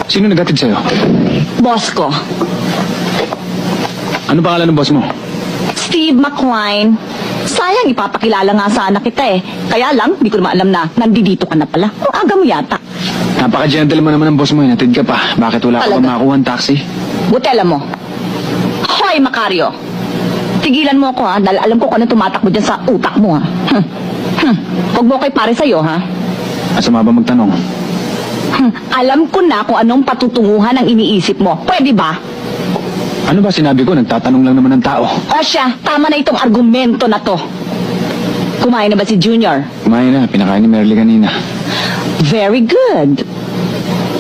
Sino naghatid sa'yo? Boss ko, Ano pangalan ng boss mo? Steve McQuine. Sayang, ipapakilala nga sana kita eh. Kaya lang, di ko naman alam na nandito ka na pala. Ang aga mo yata. Napaka-gentleman naman ng boss mo, hinatid ka pa. Bakit wala ka Talaga? pa makakuha ng taxi? Buti alam mo. Hoy, Macario. Tigilan mo ako ha, dahil alam ko kung ano tumatakbo dyan sa utak mo ha. Huwag mo ko'y pare sa'yo ha. Masama ba magtanong? Alam ko na kung anong patutunguhan ang iniisip mo. Pwede ba? Ano ba sinabi ko? Nagtatanong lang naman ng tao. O siya, tama na itong argumento na to. Kumain na ba si Junior? Kumain na, pinakain ni Merly kanina. Very good.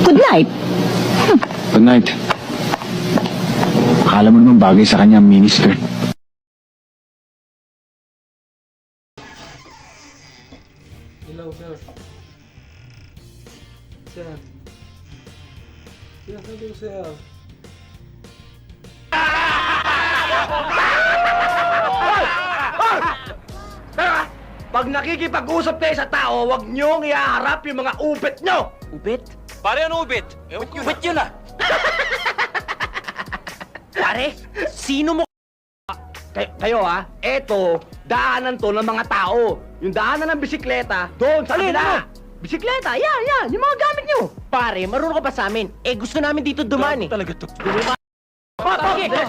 Good night. Good night. Akala mo naman bagay sa kanya ang miniskirt. Hello, sir. Sir. Sinasabi ko, sir. Pag nakikipag-usap kayo sa tao, huwag niyong ihaharap yung mga upit nyo! Ubit? Pare, ano ubit? Ubit yun ah! Pare, sino mo? Kayo ha, eto, daanan to ng mga tao. Yung daanan ng bisikleta, doon sa kabila. Bisikleta, yan, yung mga gamit nyo. Pare, marunong ka ba sa amin? Eh, gusto namin dito dumaan eh. Talaga to. Bilis!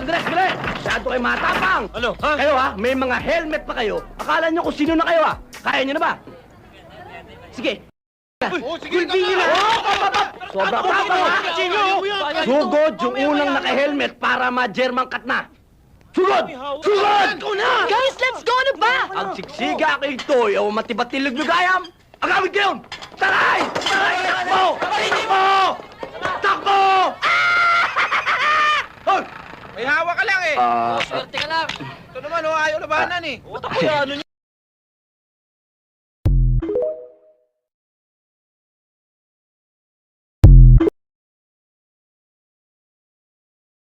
Masyado kayo matapang. Ano, ha? Kayo ha, may mga helmet pa kayo. Akala nyo kung sino na kayo ha. Kaya nyo na ba? Sige. Sige, Sobrang tapang ha. Sugod yung unang naka-helmet para ma-German cut na. Sugod! Guys, let's go na ba? Ang siksiga kay Toy o matibatilog nyo gayam, agawin kayo! Taray! Takbo! Takbo! Hoy! May hawak ka lang eh. Swerte ka lang. Ito naman, oh, ayaw labanan eh. Utak ko yan, ano